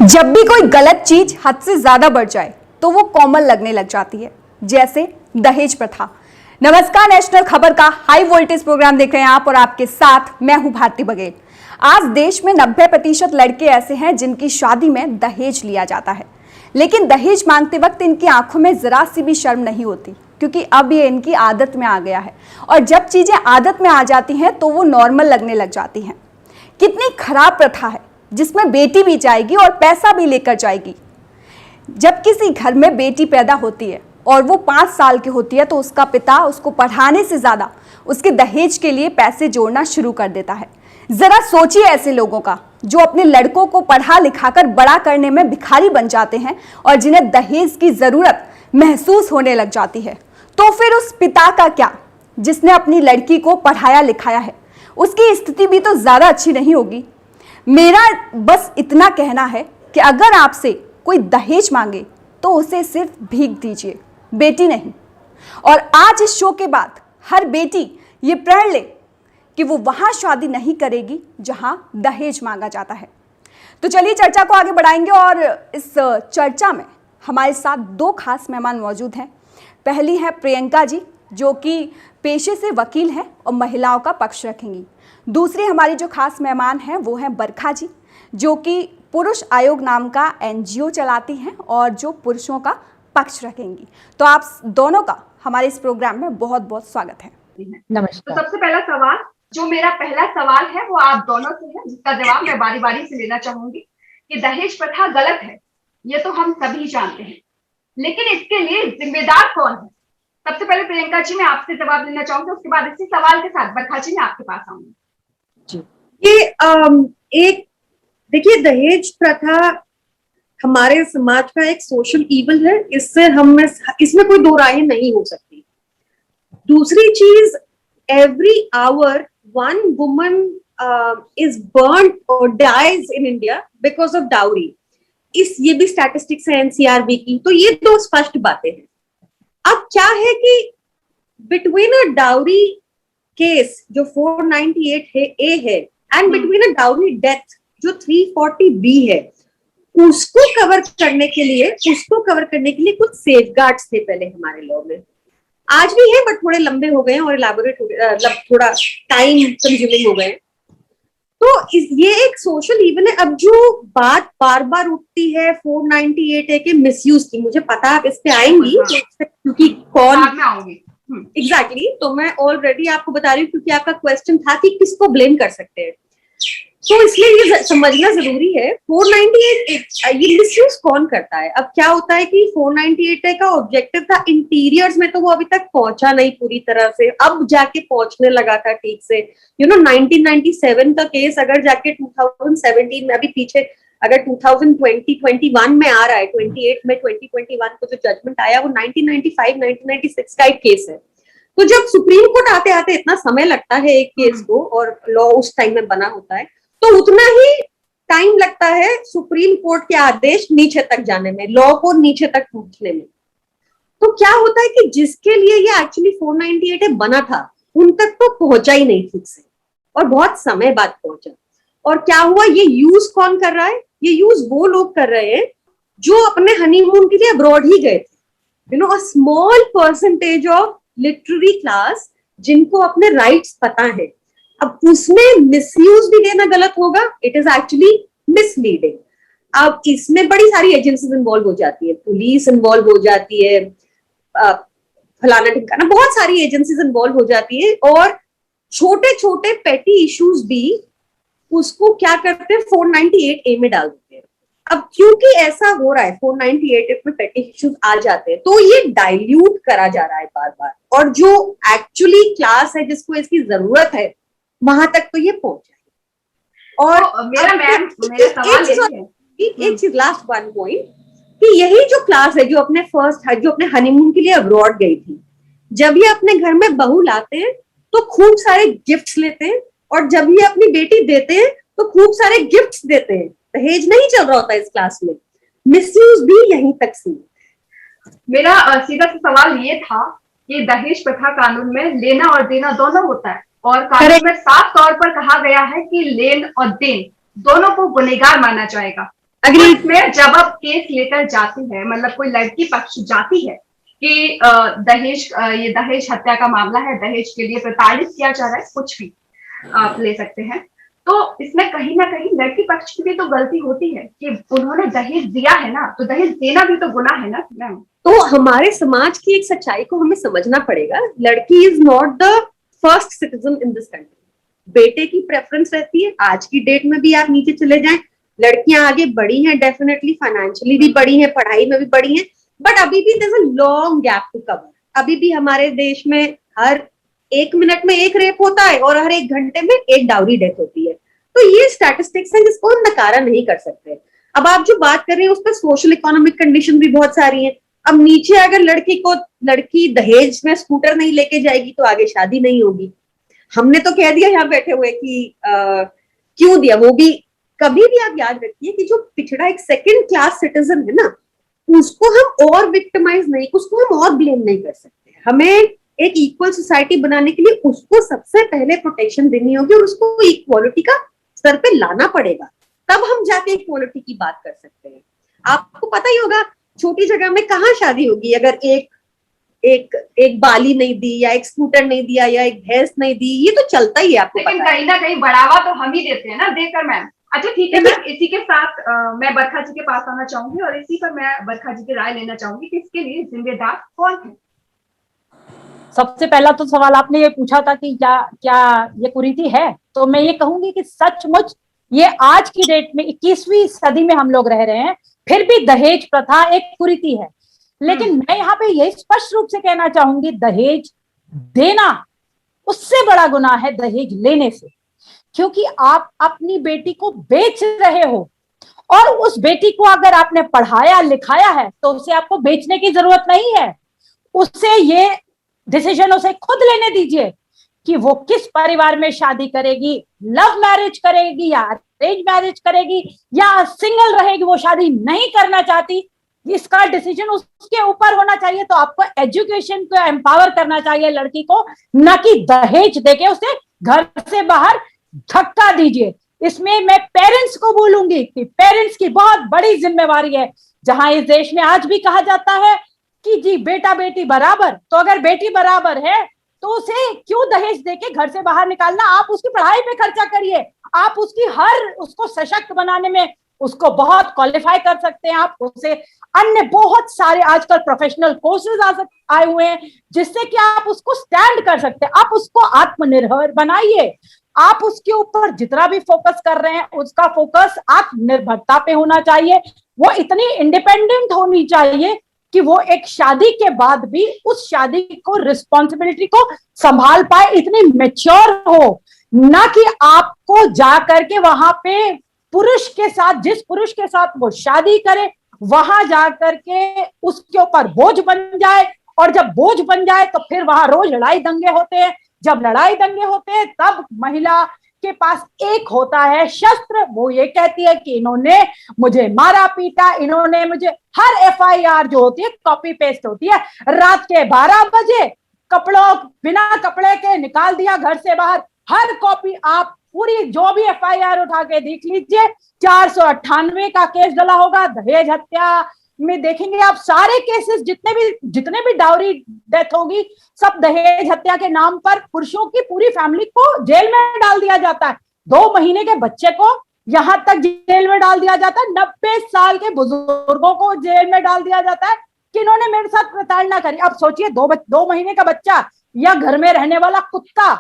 जब भी कोई गलत चीज हद से ज्यादा बढ़ जाए तो वो कॉमन लगने लग जाती है, जैसे दहेज प्रथा। नमस्कार, नेशनल खबर का हाई वोल्टेज प्रोग्राम देख रहे हैं आप और आपके साथ मैं हूं भारती बघेल। आज देश में 90% लड़के ऐसे हैं जिनकी शादी में दहेज लिया जाता है, लेकिन दहेज मांगते वक्त इनकी आंखों में जरा सी भी शर्म नहीं होती, क्योंकि अब ये इनकी आदत में आ गया है। और जब चीजें आदत में आ जाती हैं तो वो नॉर्मल लगने लग जाती हैं। कितनी खराब प्रथा है जिसमें बेटी भी जाएगी और पैसा भी लेकर जाएगी। जब किसी घर में बेटी पैदा होती है और वो 5 साल की होती है तो उसका पिता उसको पढ़ाने से ज्यादा उसके दहेज के लिए पैसे जोड़ना शुरू कर देता है। जरा सोचिए ऐसे लोगों का जो अपने लड़कों को पढ़ा लिखाकर बड़ा करने में भिखारी बन जाते हैं और जिन्हें दहेज की जरूरत महसूस होने लग जाती है। तो फिर उस पिता का क्या जिसने अपनी लड़की को पढ़ाया लिखाया है, उसकी स्थिति भी तो ज्यादा अच्छी नहीं होगी। मेरा बस इतना कहना है कि अगर आपसे कोई दहेज मांगे तो उसे सिर्फ भीख दीजिए, बेटी नहीं। और आज इस शो के बाद हर बेटी ये प्रण ले कि वो वहां शादी नहीं करेगी जहां दहेज मांगा जाता है। तो चलिए चर्चा को आगे बढ़ाएंगे और इस चर्चा में हमारे साथ 2 खास मेहमान मौजूद हैं। पहली है प्रियंका जी, जो कि पेशे से वकील हैं और महिलाओं का पक्ष रखेंगी। दूसरी हमारी जो खास मेहमान हैं वो हैं बरखा जी, जो कि पुरुष आयोग नाम का NGO चलाती हैं और जो पुरुषों का पक्ष रखेंगी। तो आप दोनों का हमारे इस प्रोग्राम में बहुत बहुत स्वागत है। नमस्कार। तो सबसे पहला सवाल, जो मेरा पहला सवाल है वो आप दोनों से है, जिसका जवाब मैं बारी बारी से लेना चाहूंगी कि दहेज प्रथा गलत है, ये तो हम सभी जानते हैं, लेकिन इसके लिए जिम्मेदार कौन है? सबसे पहले प्रियंका जी मैं आपसे जवाब लेना चाहूंगी, उसके बाद इसी सवाल के साथ बरखा जी मैं आपके पास आऊंगी। ये एक देखिए, दहेज प्रथा हमारे समाज का एक सोशल ईवल है, इसमें कोई दो राय नहीं हो सकती। दूसरी चीज, every hour one woman is burned और dies in India because of dowry. ये भी स्टैटिस्टिक्स है NCRB की। तो ये 2 स्पष्ट बातें हैं। अब क्या है कि बिटवीन अ डाउरी केस जो 498 A है and between a dowry death जो 340B है, उसको कवर करने के लिए कुछ सेफगार्ड्स थे पहले हमारे लॉ में। आज भी है, बट थोड़े लंबे हो गए और इलैबोरेट थोड़ा टाइम कंज्यूमिंग हो गए। तो ये एक सोशल इवन है। अब जो बात बार बार उठती है 498A के मिसयूज की, मुझे पता आप इस पे आएंगी, क्योंकि कौन एग्जैक्टली तो मैं ऑलरेडी आपको बता रही हूँ, क्योंकि आपका क्वेश्चन था कि किसको ब्लेम कर सकते हैं। तो इसलिए ये समझना जरूरी है 498 ये मिसयूज कौन करता है। अब क्या होता है कि 498 का ऑब्जेक्टिव था इंटीरियर्स में, तो वो अभी तक पहुंचा नहीं पूरी तरह से, अब जाके पहुंचने लगा था ठीक से। 1997 का केस अगर जाके 2017 में, अभी पीछे अगर 2021 में आ रहा है, 28 में 2021 को जो जजमेंट आया वो 1995-1996 का एक केस है। तो जब सुप्रीम कोर्ट आते आते इतना समय लगता है एक केस को, और लॉ उस टाइम में बना होता है, तो उतना ही टाइम लगता है सुप्रीम कोर्ट के आदेश नीचे तक जाने में, लॉ को नीचे तक पहुंचने में। तो क्या होता है कि जिसके लिए ये एक्चुअली 498 बना था, उन तक तो पहुंचा ही नहीं ठीक से, और बहुत समय बाद पहुंचा। और क्या हुआ, ये यूज कौन कर रहा है? ये यूज वो लोग कर रहे हैं जो अपने हनीमून के लिए अब्रॉड ही गए थे। A small percentage of literary class जिनको अपने राइट्स पता है। अब उसमें मिसयूज भी देना गलत होगा, इट इज एक्चुअली मिसलीडिंग। अब इसमें बड़ी सारी एजेंसीज इन्वॉल्व हो जाती है, पुलिस इन्वॉल्व हो जाती है, फलाना ठिकाना, बहुत सारी एजेंसीज इन्वॉल्व हो जाती है, और छोटे छोटे पेटी इश्यूज भी उसको क्या करते हैं 498A में डाल देते हैं। अब क्योंकि ऐसा हो रहा है, 498 में पेटी इश्यूज आ जाते हैं, तो ये डाइल्यूट करा जा रहा है बार बार, और जो एक्चुअली क्लास है जिसको इसकी जरूरत है वहां तक तो ये पहुंच जाए। और एक चीज लास्ट वन पॉइंट, कि यही जो क्लास है जो अपने हनीमून के लिए अब्रॉड गई थी, जब ये अपने घर में बहू लाते हैं तो खूब सारे गिफ्ट्स लेते हैं, और जब ये अपनी बेटी देते हैं तो खूब सारे गिफ्ट्स देते हैं। दहेज नहीं चल रहा होता इस क्लास में, मिसयूज भी यहीं तक सीमित। मेरा सीधा सा सवाल ये था कि दहेज प्रथा कानून में लेना और देना दोनों होता है, और कानून में साफ तौर पर कहा गया है कि लेन और देन दोनों को गुनहगार माना जाएगा। अग्री में जब आप केस लेकर जाती है, मतलब कोई लड़की पक्ष जाती है कि दहेज, ये दहेज हत्या का मामला है, दहेज के लिए प्रताड़ित किया जा रहा है, कुछ भी आप ले सकते हैं, तो इसमें कहीं ना कहीं लड़की पक्ष की भी तो गलती होती है कि उन्होंने दहेज दिया है ना, तो दहेज देना भी तो गुनाह है ना मैम। तो हमारे समाज की एक सच्चाई को हमें समझना पड़ेगा। लड़की is not the first citizen in this country. बेटे की प्रेफरेंस रहती है। आज की डेट में भी आप नीचे चले जाएं, लड़कियां आगे बढ़ी हैं, डेफिनेटली फाइनेंशियली भी बढ़ी हैं, पढ़ाई में भी बढ़ी हैं, बट अभी भी there is a long gap to cover. अभी भी हमारे देश में हर 1 मिनट में एक रेप होता है और हर 1 घंटे में एक डाउरी डेथ होती है। तो ये स्टैटिस्टिक्स है जिसको हम नकारा नहीं कर सकते। अब आप जो बात कर रहे हैं उस पर सोशल इकोनॉमिक कंडीशन भी बहुत सारी है। अब नीचे अगर लड़की दहेज में स्कूटर नहीं लेके जाएगी तो आगे शादी नहीं होगी। हमने तो कह दिया यहाँ बैठे हुए कि क्यों दिया, वो भी कभी भी आप याद रखिए कि जो पिछड़ा एक सेकंड क्लास सिटीजन है ना, उसको हम और विक्टिमाइज नहीं, उसको हम और ब्लेम नहीं कर सकते। हमें एक इक्वल सोसाइटी बनाने के लिए उसको सबसे पहले प्रोटेक्शन देनी होगी और उसको इक्वालिटी का स्तर पे लाना पड़ेगा, तब हम जाके इक्वालिटी की बात कर सकते हैं। आपको पता ही होगा छोटी जगह में कहाँ शादी होगी अगर एक बाली नहीं दी या एक स्कूटर नहीं दिया या एक भैंस नहीं दी, ये तो चलता ही है, आपको लेकिन पता है। कहीं ना कहीं बढ़ावा तो हम ही देते हैं ना, देकर मैम। अच्छा ठीक है मैम, इसी के साथ मैं बरखा जी के पास आना चाहूंगी और इसी पर मैं बरखा जी की राय लेना चाहूंगी कि इसके लिए जिम्मेदार कौन है। सबसे पहला तो सवाल आपने ये पूछा था कि क्या क्या ये कुरीति है, तो मैं ये कहूंगी कि सचमुच ये आज की डेट में 21वीं सदी में हम लोग रह रहे हैं, फिर भी दहेज प्रथा एक कुरीति है। लेकिन मैं यहाँ पे यही स्पष्ट रूप से कहना चाहूंगी, दहेज देना उससे बड़ा गुनाह है दहेज लेने से, क्योंकि आप अपनी बेटी को बेच रहे हो और उस बेटी को अगर आपने पढ़ाया लिखाया है तो उसे आपको बेचने की जरूरत नहीं है। उससे ये डिसीजन उसे खुद लेने दीजिए कि वो किस परिवार में शादी करेगी, लव मैरिज करेगी या अरेंज मैरिज करेगी या सिंगल रहेगी, वो शादी नहीं करना चाहती, इसका डिसीजन उसके ऊपर होना चाहिए। तो आपको एजुकेशन को एम्पावर करना चाहिए लड़की को, न कि दहेज देके उसे घर से बाहर धक्का दीजिए। इसमें मैं पेरेंट्स को बोलूंगी कि पेरेंट्स की बहुत बड़ी जिम्मेवारी है। जहां इस देश में आज भी कहा जाता है कि जी बेटा बेटी बराबर, तो अगर बेटी बराबर है तो उसे क्यों दहेज देके घर से बाहर निकालना। आप उसकी पढ़ाई पे खर्चा करिए, आप उसको सशक्त बनाने में उसको बहुत क्वालिफाई कर सकते हैं। आप उसे अन्य बहुत सारे आजकल प्रोफेशनल कोर्सेज आए हुए हैं जिससे कि आप उसको स्टैंड कर सकते हैं। आप उसको आत्मनिर्भर बनाइए। आप उसके ऊपर जितना भी फोकस कर रहे हैं उसका फोकस आत्मनिर्भरता पे होना चाहिए। वो इतनी इंडिपेंडेंट होनी चाहिए कि वो एक शादी के बाद भी उस शादी को, रिस्पॉन्सिबिलिटी को संभाल पाए, इतनी मैच्योर हो, ना कि आपको जा करके वहां पे पुरुष के साथ, जिस पुरुष के साथ वो शादी करे वहां जा करके उसके ऊपर बोझ बन जाए। और जब बोझ बन जाए तो फिर वहां रोज लड़ाई दंगे होते हैं। जब लड़ाई दंगे होते हैं तब महिला के पास एक होता है शस्त्र, वो ये कहती है कि इन्होंने मुझे मारा पीटा, इन्होंने मुझे, हर एफआईआर जो होती है कॉपी पेस्ट होती है। रात के 12 बजे कपड़ों बिना कपड़े के निकाल दिया घर से बाहर। हर कॉपी आप पूरी जो भी एफआईआर उठा के देख लीजिए, 498 का केस डला होगा। दहेज हत्या में देखेंगे आप सारे केसेस, जितने भी डाउरी डेथ होगी, सब दहेज हत्या के नाम पर पुरुषों की पूरी फैमिली को जेल में डाल दिया जाता है। 2 महीने के बच्चे को यहां तक जेल में डाल दिया जाता है। 90 साल के बुजुर्गों को जेल में डाल दिया जाता है कि इन्होंने मेरे साथ प्रताड़ना करी। अब सोचिए 2 महीने का बच्चा या घर में रहने वाला कुत्ता,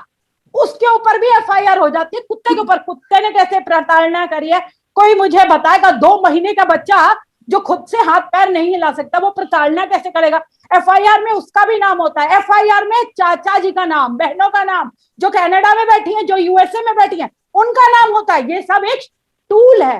उसके ऊपर भी एफआईआर हो जाती है। कुत्ते के ऊपर, कुत्ते ने कैसे प्रताड़ना करी है कोई मुझे बताएगा? 2 महीने का बच्चा जो खुद से हाथ पैर नहीं हिला सकता, वो प्रताड़ना कैसे करेगा? एफआईआर में उसका भी नाम होता है। एफआईआर में चाचा जी का नाम, बहनों का नाम, जो कनाडा में बैठी हैं, जो यूएसए में बैठी हैं, उनका नाम होता है। ये सब एक टूल है,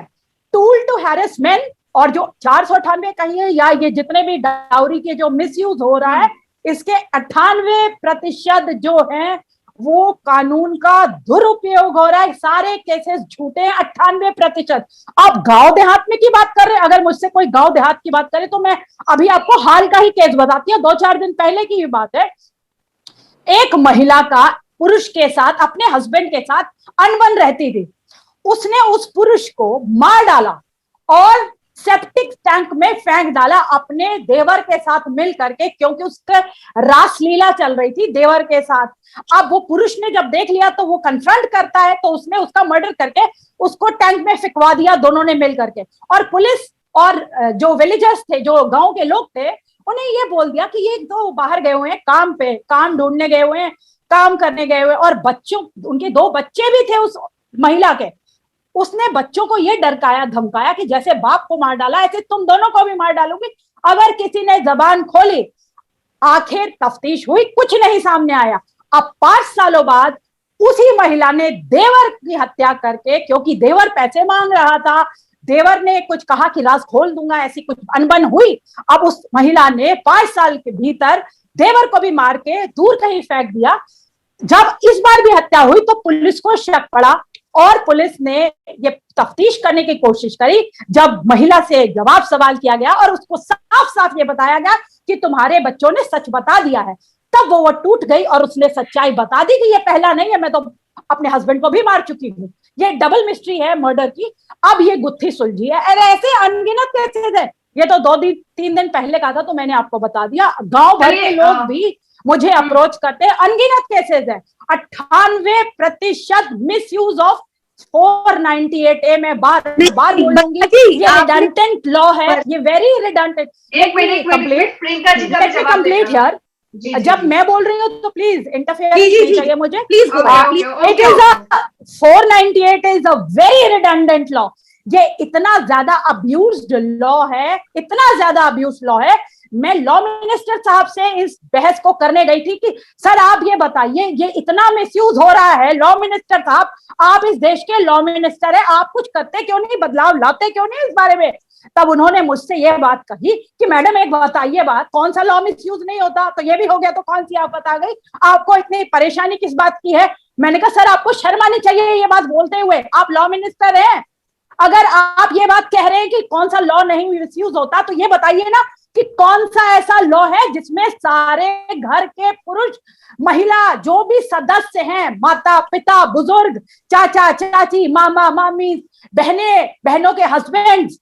टूल टू हैरेस मेन। और जो 498 कहिए या ये जितने भी डाउरी के जो मिसयूज हो रहा है, इसके 98% जो है वो कानून का दुरुपयोग हो रहा है। सारे केसेस झूठे हैं, 98%। अब गांव देहात में की बात कर रहे हैं, अगर मुझसे कोई गांव देहात की बात करे तो मैं अभी आपको हाल का ही केस बताती हूँ, 2-4 दिन पहले की ही बात है। एक महिला का पुरुष के साथ, अपने हस्बैंड के साथ अनबन रहती थी। उसने उस पुरुष को मार डाला और सेप्टिक टैंक में फेंक डाला अपने देवर के साथ मिल करके, क्योंकि उसका रासलीला चल रही थी देवर के साथ। अब वो पुरुष ने जब देख लिया तो वो कन्फ्रंट करता है, तो उसने उसका मर्डर करके उसको टैंक में फिकवा दिया दोनों ने मिल करके। और पुलिस और जो विलेजर्स थे, जो गांव के लोग थे, उन्हें ये बोल दिया कि ये दो बाहर गए हुए हैं काम पे, काम ढूंढने गए हुए हैं, काम करने गए हुए। और बच्चों, उनके 2 बच्चे भी थे उस महिला के। उसने बच्चों को ये डरकाया धमकाया कि जैसे बाप को मार डाला ऐसे तुम दोनों को भी मार डालूंगी अगर किसी ने जबान खोली। आखिर तफ्तीश हुई, कुछ नहीं सामने आया। अब 5 सालों बाद उसी महिला ने देवर की हत्या करके, क्योंकि देवर पैसे मांग रहा था, देवर ने कुछ कहा कि राज खोल दूंगा, ऐसी कुछ अनबन हुई। अब उस महिला ने 5 साल के भीतर देवर को भी मार के दूर कहीं फेंक दिया। जब इस बार भी हत्या हुई तो पुलिस को शक पड़ा और पुलिस ने ये तफ्तीश करने की कोशिश करी। जब महिला से जवाब सवाल किया गया और उसको साफ साफ ये बताया गया कि तुम्हारे बच्चों ने सच बता दिया है, तब वो टूट गई और उसने सच्चाई बता दी कि ये पहला नहीं है, मैं तो अपने हस्बैंड को भी मार चुकी हूँ। ये डबल मिस्ट्री है मर्डर की। अब ये गुत्थी सुलझी है। अरे ऐसे अनगिनत केसेस है। ये तो 2-3 दिन पहले का था तो मैंने आपको बता दिया। गांव भर के लोग भी मुझे अप्रोच करते हैं। अनगिनत केसेस है। 98% मिस यूज ऑफ 498A में बार बोलूंगी, ये रिडंडेंट लॉ है, ये वेरी रिडंडेंट। एक मिनट प्रियंका जी का जवाब कंप्लीट हियर। जब मैं बोल रही हूँ तो प्लीज इंटरफेयर नहीं चाहिए मुझे। Please it is 498 is a very redundant law. ये इतना ज्यादा अब्यूज्ड लॉ है, इतना ज्यादा अब्यूज्ड लॉ है। मैं लॉ मिनिस्टर साहब से इस बहस को करने गई थी कि सर आप ये बताइए, ये इतना मिसयूज हो रहा है। लॉ मिनिस्टर साहब, आप इस देश के लॉ मिनिस्टर है, आप कुछ करते क्यों नहीं, बदलाव लाते क्यों नहीं इस बारे में? तब उन्होंने मुझसे ये बात कही कि मैडम एक बताइए बात, कौन सा लॉ मिसयूज नहीं होता? तो ये भी हो गया तो कौन सी आफत आ गई? आपको इतनी परेशानी किस बात की है? मैंने कहा सर आपको शर्म आनी चाहिए ये बात बोलते हुए, आप लॉ मिनिस्टर हैं। अगर आप ये बात कह रहे हैं कि कौन सा लॉ नहीं मिसयूज होता, तो ये बताइए ना कि कौन सा ऐसा लॉ है जिसमें सारे घर के पुरुष, महिला, जो भी सदस्य हैं, माता पिता, बुजुर्ग, चाचा चाची, मामा मामी, बहनों के हस्बैंड्स,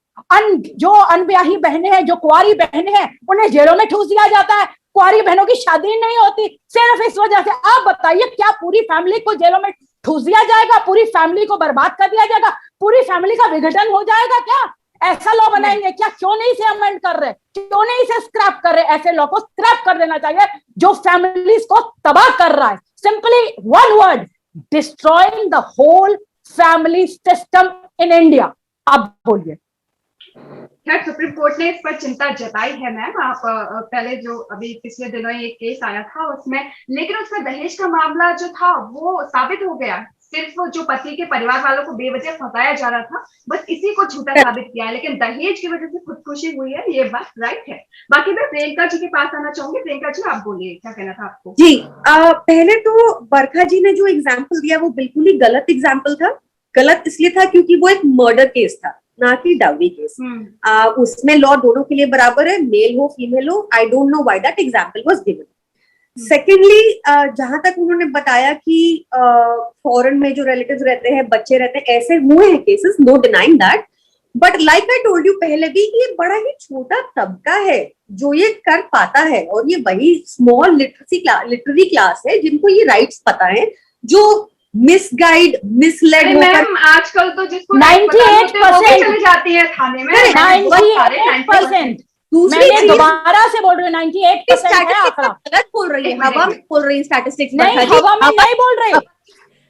जो अनब्याही बहनें हैं, जो कुंवारी बहनें हैं, उन्हें जेलों में ठूस दिया जाता है। कुंवारी बहनों की शादी नहीं होती सिर्फ इस वजह से। आप बताइए क्या पूरी फैमिली को जेलों में ठूस दिया जाएगा? पूरी फैमिली को बर्बाद कर दिया जाएगा? पूरी फैमिली का विघटन हो जाएगा क्या? ऐसा लॉ बनाएंगे क्या? क्यों नहीं इसे अमेंड कर रहे? क्यों नहीं इसे स्क्रैप कर रहे? ऐसे लॉ को स्क्रैप कर देना चाहिए जो फैमिलीज को तबाह कर रहा है। Simply one word, destroying the whole family system in India. आप बोलिए। खैर सुप्रीम कोर्ट ने इस पर चिंता जताई है मैम। आप पहले जो अभी पिछले दिनों एक केस आया था उसमें, लेकिन उसमें दहेज का मामला जो था वो साबित हो गया। सिर्फ जो पति के परिवार वालों को बेवजह फंसाया जा रहा था, बस इसी को झूठा साबित किया है। लेकिन दहेज की वजह से खुदकुशी हुई है, ये बात राइट है। बाकी मैं प्रियंका जी के पास आना चाहूंगी। प्रियंका जी आप बोलिए, क्या कहना था आपको? जी पहले तो बरखा जी ने जो एग्जाम्पल दिया वो बिल्कुल ही गलत एग्जाम्पल था। गलत इसलिए था क्योंकि वो एक मर्डर केस था, ना कि डाउरी केस। उसमें लॉ दोनों के लिए बराबर है, मेल हो फीमेल हो। I don't know why that example was given. Secondly, जहां तक उन्होंने बताया कि फॉरेन में जो रिलेटिव्स रहते हैं, बच्चे रहते हैं, ऐसे हुए हैं cases, no denying that. But like I told you पहले भी, ये बड़ा ही छोटा तबका है जो ये कर पाता है, और ये वही स्मॉल लिटरेरी क्लास है जिनको ये राइट्स पता है, जो मिसगाइड मिसलेड मैम आजकल तो जिसको 98% चली जाती है थाने में। 98%। मैं दोबारा से बोल रही हूँ, 98% है आंकड़ा। गलत बोल रही है, हवा में बोल रही है स्टैटिस्टिक्स। नहीं, हवा में नहीं बोल रही,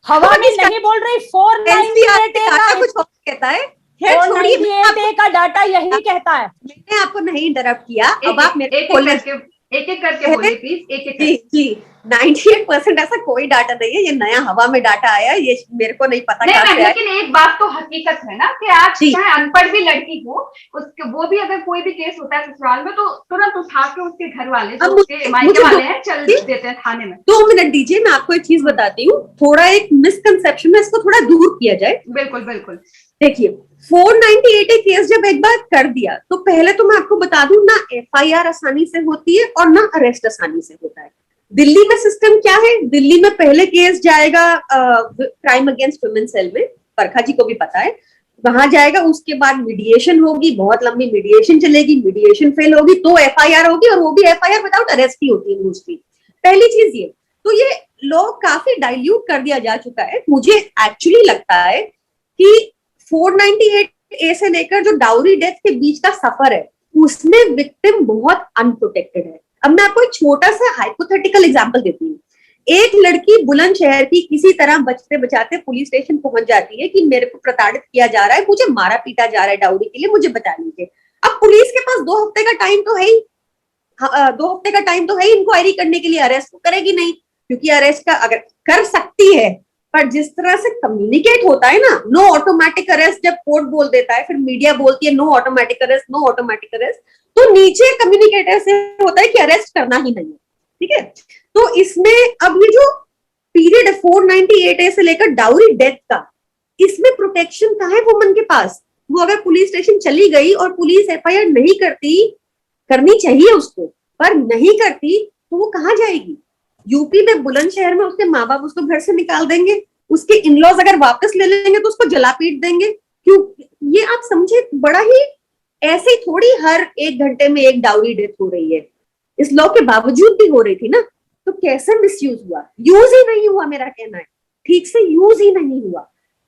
हवा में नहीं बोल रही। 498 कुछ कहता है, 498 का डाटा यही कहता है। मैंने आपको नहीं इंटरप्ट किया। अब आप मेरे एक एक करके बोलिए प्लीज, एक एक। जी 98% ऐसा कोई डाटा नहीं है, ये नया हवा में डाटा आया, ये मेरे को नहीं पता कहाँ से आया। लेकिन एक बात तो हकीकत है ना कि आज चाहे अनपढ़ भी लड़की हो, उसके वो भी अगर कोई भी केस होता है ससुराल में तो तुरंत उठा के उसके घर वाले, जो उसके मायके वाले हैं, चल देते हैं थाने में। 2 मिनट दीजिए, मैं आपको एक चीज बताती हूँ। थोड़ा एक मिसकंसेप्शन है, इसको थोड़ा दूर किया जाए। बिल्कुल बिल्कुल। देखिए 498 केस जब एक बार कर दिया तो पहले तो मैं आपको बता दूं, ना FIR आसानी से होती है और ना अरेस्ट आसानी से होता है। दिल्ली में सिस्टम क्या है, दिल्ली में पहले केस जाएगा क्राइम अगेंस्ट वुमेन सेल में, बरखा जी को भी पता है। वहां जाएगा, उसके बाद मीडिएशन होगी, बहुत लंबी मीडिएशन चलेगी, मीडिएशन फेल होगी तो एफआईआर होगी, और वो भी एफआईआर विदाउट अरेस्ट ही होती है मोस्टली। पहली चीज ये, तो ये लॉ काफी डाइल्यूट कर दिया जा चुका है। मुझे एक्चुअली लगता है कि 498A से लेकर जो डाउरी डेथ के बीच का सफर है, उसमें विक्टिम बहुत अनप्रोटेक्टेड है। अब मैं आपको एक छोटा सा हाइपोथेटिकल एग्जांपल देती हूँ। एक लड़की बुलंदशहर की किसी तरह बचते बचाते पुलिस स्टेशन पहुंच जाती है कि मेरे को प्रताड़ित किया जा रहा है, मुझे मारा पीटा जा रहा है डाउरी के लिए, मुझे बचा लीजिए। अब पुलिस के पास 2 हफ्ते का टाइम तो है ही, 2 हफ्ते का टाइम तो है ही इंक्वायरी करने के लिए। अरेस्ट तो करेगी नहीं, क्योंकि अरेस्ट का अगर कर सकती है, पर जिस तरह से कम्युनिकेट होता है ना, नो ऑटोमेटिक अरेस्ट, जब कोर्ट बोल देता है, फिर मीडिया बोलती है no automatic arrest, no automatic arrest, तो नीचे कम्युनिकेटर से होता है कि अरेस्ट करना ही नहीं है। ठीक है, तो इसमें अब ये जो पीरियड है 498A से लेकर डाउरी डेथ का, इसमें प्रोटेक्शन कहाँ है वुमन के पास? वो अगर पुलिस स्टेशन चली गई और पुलिस एफआईआर नहीं करती, करनी चाहिए उसको, पर नहीं करती, तो वो कहाँ जाएगी? यूपी में बुलंदशहर में उसके माँ बाप उसको घर से निकाल देंगे, उसके इनलॉज अगर वापस ले लेंगे तो उसको जला पीट देंगे। क्यों? ये आप समझे, बड़ा ही ऐसे थोड़ी हर 1 घंटे में एक डाउरी डेथ हो रही है, इस लॉ के बावजूद भी हो रही थी ना, तो कैसे मिसयूज हुआ? यूज ही नहीं हुआ, मेरा कहना है, ठीक से यूज ही नहीं हुआ।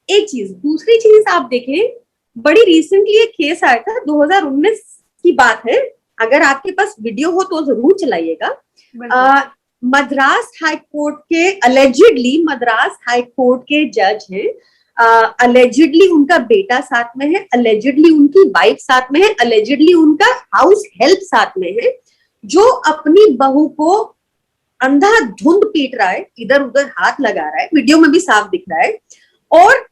एक चीज, दूसरी चीज आप देखें, बड़ी रिसेंटली एक केस आया था, 2019 की बात है, अगर आपके पास वीडियो हो तो जरूर चलाइएगा। मद्रास हाई कोर्ट के अलेजिडली, मद्रास हाई कोर्ट के जज हैं, अलेजिडली उनका बेटा साथ में है, अलेजिडली उनकी वाइफ साथ में है, अलेजिडली उनका हाउस हेल्प साथ में है, जो अपनी बहू को अंधाधुंध पीट रहा है, इधर उधर हाथ लगा रहा है, वीडियो में भी साफ दिख रहा है, और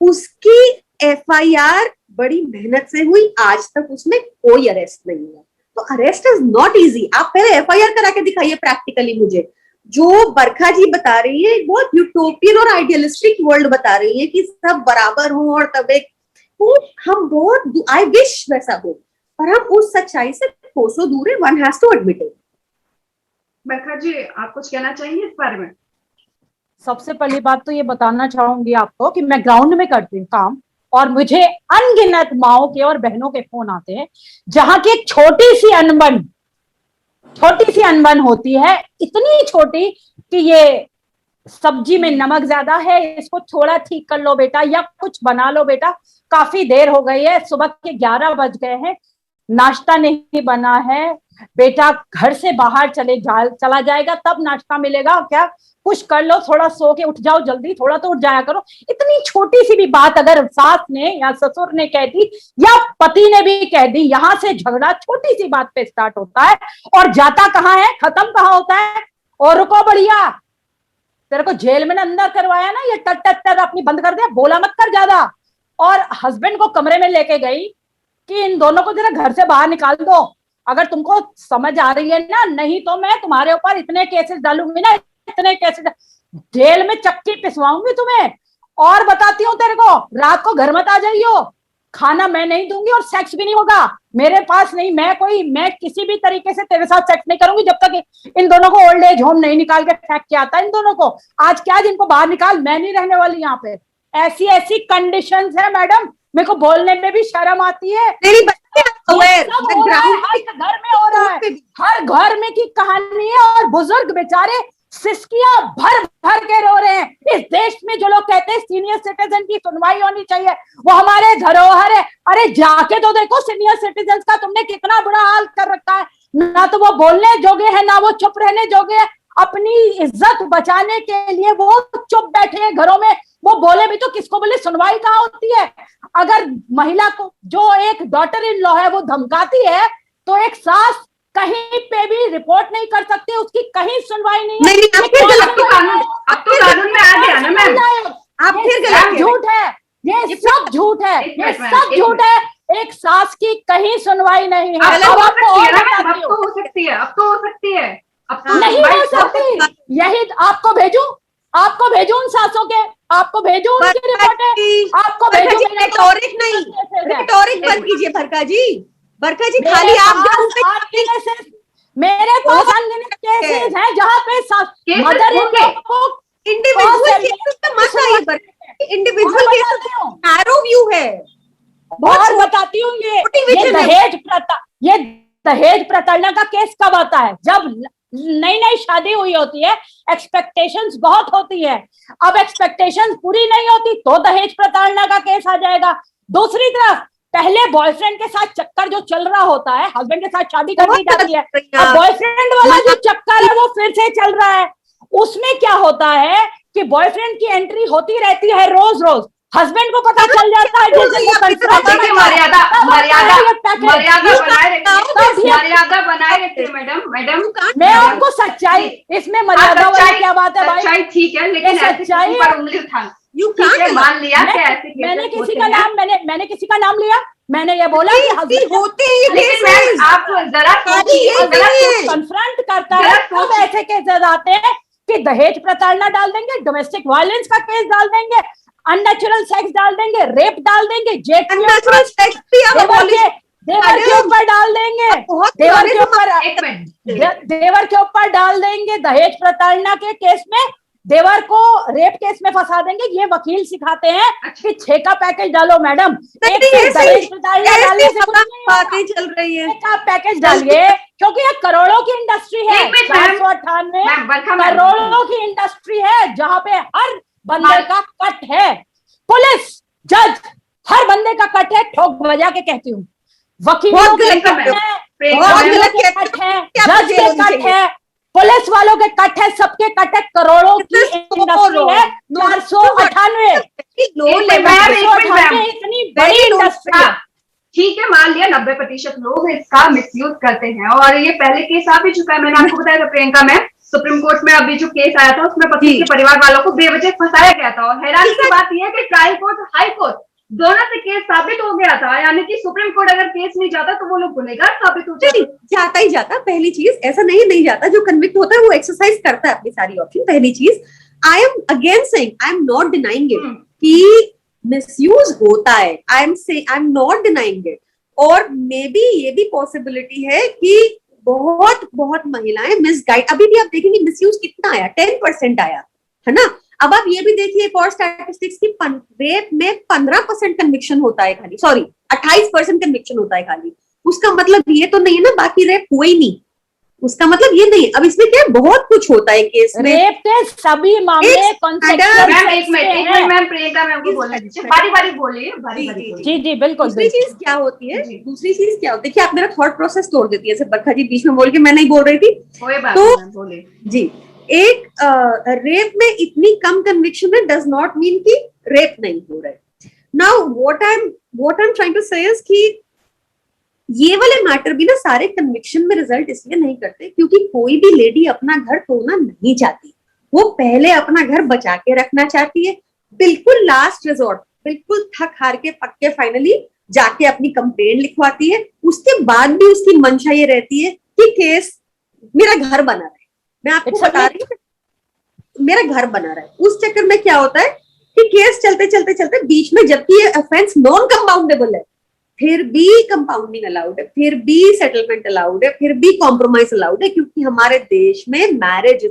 उसकी एफआईआर बड़ी मेहनत से हुई, आज तक उसमें कोई अरेस्ट नहीं हुआ। तो अरेस्ट इज नॉट इजी। आप पहले एफआईआर करा के दिखाइए प्रैक्टिकली मुझे। जो बरखा जी बता रही है, बहुत यूटोपियन और आइडियलिस्टिक वर्ल्ड बता रही है कि सब बराबर हो, और तब एक हम बहुत, आई विश वैसा हो, पर हम उस सच्चाई से कोसों दूर है, one has to admit it. Barkha ji, आप कुछ कहना चाहिए इस बारे में? सबसे पहली बात तो ये बताना चाहूंगी आपको कि मैं ग्राउंड में करती हूँ काम, और मुझे अनगिनत माओं के और बहनों के फोन आते हैं जहां की एक छोटी सी अनबन होती है, इतनी छोटी कि ये सब्जी में नमक ज्यादा है, इसको थोड़ा ठीक कर लो बेटा, या कुछ बना लो बेटा, काफी देर हो गई है, सुबह के 11 बज गए हैं, नाश्ता नहीं बना है, बेटा घर से बाहर चला जाएगा तब नाश्ता मिलेगा क्या, कुछ कर लो, थोड़ा सो के उठ जाओ, जल्दी थोड़ा तो उठ जाया करो। इतनी छोटी सी भी बात अगर सास ने या ससुर ने कह दी या पति ने भी कह दी, यहां से झगड़ा छोटी सी बात पे स्टार्ट होता है और जाता कहाँ है, खत्म कहाँ होता है? और रुको बढ़िया, तेरे को जेल में अंदर करवाया ना, ये टर अपनी बंद कर दे, बोला मत कर ज्यादा। और हस्बैंड को कमरे में लेके गई कि इन दोनों को जरा घर से बाहर निकाल दो, अगर तुमको समझ आ रही है ना, नहीं तो मैं तुम्हारे ऊपर इतने केसेस डालूंगी ना, इतने केसेस, जेल में चक्की पिसवाऊंगी तुम्हें। और बताती हूँ तेरे को, रात को घर मत आ जाइयो, खाना मैं नहीं दूंगी और सेक्स भी नहीं होगा मेरे पास, नहीं, मैं किसी भी तरीके से तेरे साथ सेक्स नहीं करूंगी जब तक इन दोनों को ओल्ड एज होम नहीं निकाल के फेंक के आता। इन दोनों को आज क्या, जिनको बाहर निकाल, मैं नहीं रहने वाली यहाँ पे। ऐसी कंडीशंस है मैडम, मेरे को बोलने में भी शर्म आती है। मेरी हर घर में हो रहा है, हर घर में की कहानी है, और बुजुर्ग बेचारे सिसकियां भर भर के रो रहे हैं। इस देश में जो लोग कहते हैं सीनियर सिटीजन की सुनवाई होनी चाहिए, वो हमारे धरोहर है। अरे जाके तो देखो सीनियर सिटीजन का तुमने कितना बुरा हाल कर रखा है, ना तो वो बोलने जोगे हैं ना वो चुप रहने जोगे हैं। अपनी इज्जत बचाने के लिए वो चुप बैठे हैं घरों में, वो बोले भी तो किसको बोले, सुनवाई कहाँ होती है? अगर महिला को, जो एक डॉटर इन लॉ है, वो धमकाती है, तो एक सास कहीं पे भी रिपोर्ट नहीं कर सकती, उसकी कहीं सुनवाई नहीं है। अब तो कानून में आ गया ना मैम, आप फिर गलत, झूठ है, ये सब झूठ है, ये सब झूठ है। एक सास की कहीं सुनवाई नहीं है। अब तो हो सकती है, अब तो हो सकती है, अब तो नहीं हो सकती। यही आपको भेजू उन सासों के, आपको भेजू उनकी रिपोर्टें, आपको भेजू। रेटोरिक नहीं, रेटोरिक बंद कीजिए बरखा जी। बरखा जी खाली आप मेरे पास अनगिनत केसेस हैं जहाँ पे मदर इन लॉ को इंडिविजुअल केसेस का मत आइए, इंडिविजुअल केसेस नैरो व्यू है। और बताती हूँ ये दहेज प्रताड़ना का केस कब आता है? जब नई नई शादी हुई होती है, एक्सपेक्टेशंस बहुत होती है। अब एक्सपेक्टेशंस पूरी नहीं होती तो दहेज प्रताड़ना का केस आ जाएगा। दूसरी तरफ पहले बॉयफ्रेंड के साथ चक्कर जो चल रहा होता है, हस्बैंड के साथ शादी कर दी जाती है, अब बॉयफ्रेंड वाला जो चक्कर है वो फिर से चल रहा है। उसमें क्या होता है कि बॉयफ्रेंड की एंट्री होती रहती है रोज रोज, हस्बैंड को पता चल जाता है जिस दिन वो देखिए, मर्यादा मर्यादा मर्यादा बनाए रखिए मैडम। मैं आपको सच्चाई, इसमें मर्यादा वाली क्या बात है भाई? सच्चाई ठीक है, लेकिन सच्चाई पर उंगली उठाना मान लिया कि ऐसे मैंने किसी का नाम मैंने किसी का नाम लिया? मैंने ये बोला कि हस्बैंड होते हैं, लेकिन मैम आप जरा कन्फ्रंट करता है तब ऐसे केसेस आते हैं कि दहेज प्रताड़ना डाल देंगे, डोमेस्टिक वायलेंस का केस डाल देंगे, अननेचुरल सेक्स डाल देंगे, रेप डाल देंगे, देवर के ऊपर डाल देंगे, देवर के ऊपर डाल देंगे दहेज प्रताड़ना के केस में, देवर को रेप केस में फंसा देंगे। ये वकील सिखाते हैं कि 6 का पैकेज डालो मैडम, एक दहेज प्रताड़ना डालने से कुछ नहीं बातें चल रही है। 6 का पैकेज डालिए, क्योंकि ये करोड़ों की इंडस्ट्री है, 498 करोड़ों की इंडस्ट्री है जहाँ पे हर बंदे का कट है। पुलिस, जज, हर बंदे का कट है। ठोक बजा के कहती हूँ, वकीलों के कट है, जज के कट है, पुलिस वालों के कट है, सबके कट है। करोड़ों की इंडस्ट्री है, 498 इतनी बड़ी इंडस्ट्री है। ठीक है, मान लिया 90% लोग इसका मिसयूज करते हैं, और ये पहले केस आ भी चुका है। मैंने आपको बताया था प्रियंका मैम, सुप्रीम कोर्ट में अभी जो केस आया था उसमें पति के परिवार वालों को बेवजह फंसाया गया था। और हैरानी की बात यह है कि ट्रायल कोर्ट, हाई कोर्ट दोनों से केस साबित हो गया था, यानी कि सुप्रीम कोर्ट अगर केस नहीं जाता तो वो लोग गुनहगार साबित हो जाता ही जाता। पहली चीज, ऐसा नहीं जाता। जो कन्विक्ट होता है वो एक्सरसाइज करता है अपनी सारी ऑप्शन। पहली चीज, I am again saying, I am not denying it कि मिसयूज होता है, I am not denying it. और मे बी ये भी पॉसिबिलिटी है कि बहुत महिलाएं मिसगाइड, अभी भी आप देखेंगे मिसयूज कितना आया, 10% आया है ना। अब आप ये भी देखिए एक और स्टैटिस्टिक्स की, रेप में 15% कन्विक्शन होता है खाली, सॉरी 28% कन्विक्शन होता है खाली। उसका मतलब ये तो नहीं है ना बाकी रेप हुए ही नहीं, उसका मतलब ये नहीं। अब इसमें क्या बहुत कुछ होता है केस में, रेप के सभी मामले मैम प्रियंका मैम को बोलना दीजिए, बारी बोलिए। जी बिल्कुल। दूसरी चीज क्या होती है, देखिए आप मेरा थॉट प्रोसेस तोड़ देती है। जैसे बरखा जी बीच में बोल के मैं नहीं बोल रही थी, तो जी एक रेप में इतनी कम कन्विक्शन है डज नॉट मीन कि रेप नहीं हो रहा है। Now what I am trying to say is कि ये वाले मैटर भी ना सारे कन्विक्शन में रिजल्ट इसलिए नहीं करते क्योंकि कोई भी लेडी अपना घर तोड़ना नहीं चाहती, वो पहले अपना घर बचा के रखना चाहती है। बिल्कुल लास्ट रिजॉर्ट, बिल्कुल थक हार के पक्के फाइनली जाके अपनी कंप्लेंट लिखवाती है। उसके बाद भी उसकी मंशा ये रहती है कि केस मेरा घर बना रहा है, मैं आपको बता रही हूँ मेरा घर बना रहा है। उस चक्कर में क्या होता है कि केस चलते बीच में, जबकि ये ऑफेंस नॉन कंपाउंडेबल है, फिर भी कंपाउंडिंग अलाउड है, फिर भी सेटलमेंट अलाउड है, फिर भी कॉम्प्रोमाइज अलाउड है, क्योंकि हमारे देश में marriage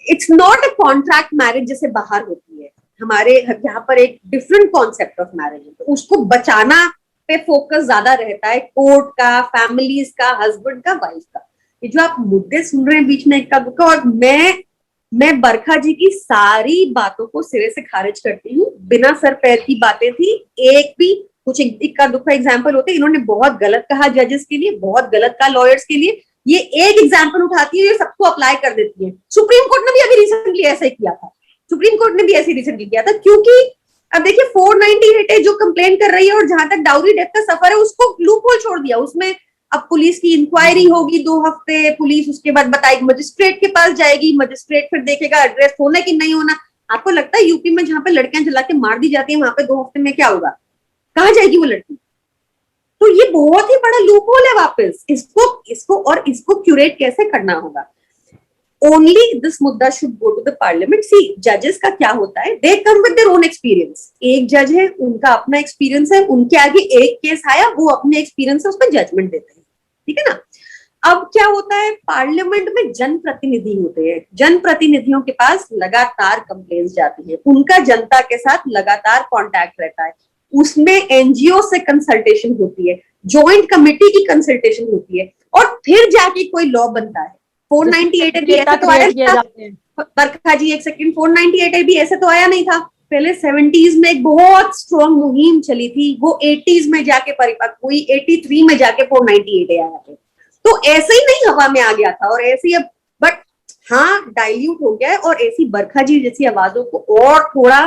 it's not a contract marriage जैसे बाहर होती है। हमारे यहाँ पर एक डिफरेंट कॉन्सेप्ट ऑफ मैरिज है, तो उसको बचाना पे फोकस ज्यादा रहता है, कोर्ट का, फैमिलीज का, हस्बैंड का, वाइफ का। ये जो आप मुद्दे सुन रहे हैं बीच में इक्का दुक्का, और मैं बरखा जी की सारी बातों को सिरे से खारिज करती हूँ। बिना सर पैर की बातें थी, एक भी कुछ इक्का दुक्का एग्जाम्पल होते, इन्होंने बहुत गलत कहा जजेस के लिए, बहुत गलत कहा लॉयर्स के लिए। ये एक एग्जाम्पल उठाती है, ये सबको अप्लाई कर देती है। सुप्रीम कोर्ट ने भी अभी रिसेंटली ऐसा ही किया था, सुप्रीम कोर्ट ने भी ऐसे रिसेंटली किया था, क्योंकि अब देखिए 498 है जो कंप्लेन कर रही है, और जहां तक डाउरी डेथ का सफर है उसको लूप होल छोड़ दिया। उसमें अब पुलिस की इंक्वायरी होगी 2 हफ्ते, पुलिस उसके बाद बताएगी, मजिस्ट्रेट के पास जाएगी, मजिस्ट्रेट फिर देखेगा एड्रेस होना कि नहीं होना। आपको लगता है यूपी में जहां पे लड़कियां जला के मार दी जाती है, वहां पे 2 हफ्ते में क्या होगा, कहाँ जाएगी वो लड़की? तो ये बहुत ही बड़ा लूप होल है। वापस इसको क्यूरेट कैसे करना होगा? Only this मुद्दा should go to the parliament. See, judges का क्या होता है, they come with their own experience. एक जज है, उनका अपना एक्सपीरियंस है, उनके आगे एक केस आया, वो अपने एक्सपीरियंस से उस पर जजमेंट देते हैं, ठीक है ना। अब क्या होता है, पार्लियामेंट में जनप्रतिनिधि होते हैं, जनप्रतिनिधियों के पास लगातार कंप्लेंट्स जाती है, उनका जनता के साथ लगातार कांटेक्ट रहता है, उसमें एनजीओ से कंसल्टेशन होती है, जॉइंट कमेटी की कंसल्टेशन होती है, और फिर जाके कोई लॉ बनता है। 498 भी ऐसा तो आया, बरखा जी एक सेकंड, 498 भी ऐसे तो आया नहीं था। पहले 70s में एक बहुत स्ट्रॉन्ग मुहिम चली थी, वो 80s में जाके परिपक्व हुई, 83 में जाके 498 आया है। तो ऐसे ही नहीं हवा में आ गया था, और ऐसे ही अब, बट हाँ डाइल्यूट हो गया है, और ऐसी बरखा जी जैसी आवाजों को और थोड़ा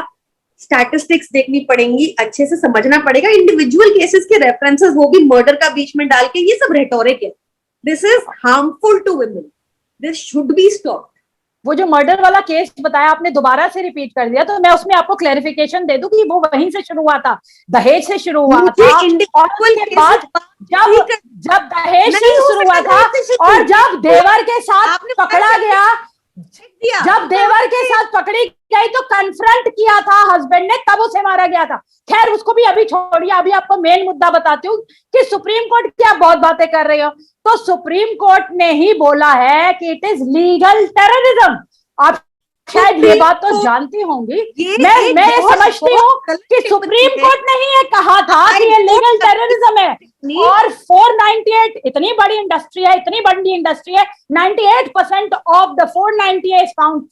स्टैटिस्टिक्स देखनी पड़ेंगी, अच्छे से समझना पड़ेगा, इंडिविजुअल केसेस के रेफरेंसेस, वो भी मर्डर का बीच में डाल के, ये सब रेटोरिक है। This is harmful to women, this should be stop. वो जो मर्डर वाला केस बताया आपने दोबारा से रिपीट कर दिया, तो मैं उसमें आपको क्लैरिफिकेशन दे दूं कि वो वहीं से शुरू हुआ था, दहेज से शुरू हुआ था, और उसके बाद जब दहेज से शुरू हुआ था, और जब देवर के साथ पकड़ा गया, जब देवर के साथ पकड़ी गई तो कन्फ्रंट किया था हस्बैंड ने, तब उसे मारा गया था। खैर उसको भी अभी छोड़िए, अभी आपको मेन मुद्दा बताती हूँ कि सुप्रीम कोर्ट क्या बहुत बातें कर रही हो। तो सुप्रीम कोर्ट ने ही बोला है कि इट इज लीगल टेररिज्म। आप शायद ये बात तो जानती होंगी, मैं ये समझती हूँ कि सुप्रीम कोर्ट ने ही ये कहा था कि ये लीगल टेररिज्म है। और 498 इतनी बड़ी इंडस्ट्री है, इतनी बड़ी इंडस्ट्री है, 98% of the 498 found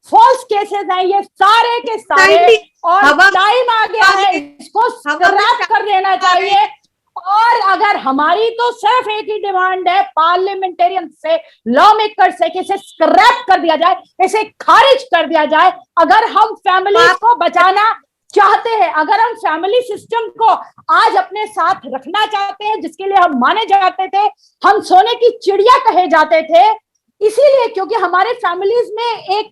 false cases हैं ये सारे के सारे, और टाइम आ गया है इसको स्क्रैप कर देना चाहिए। और अगर हमारी तो सिर्फ एक ही डिमांड है पार्लियामेंटेरियन से, लॉ मेकर से, कि इसे स्क्रैप कर दिया जाए, इसे खारिज कर दिया जाए। अगर हम फैमिली को बचाना चाहते हैं, अगर हम फैमिली सिस्टम को आज अपने साथ रखना चाहते हैं, जिसके लिए हम माने जाते थे, हम सोने की चिड़िया कहे जाते थे, इसीलिए क्योंकि हमारे फैमिलीज में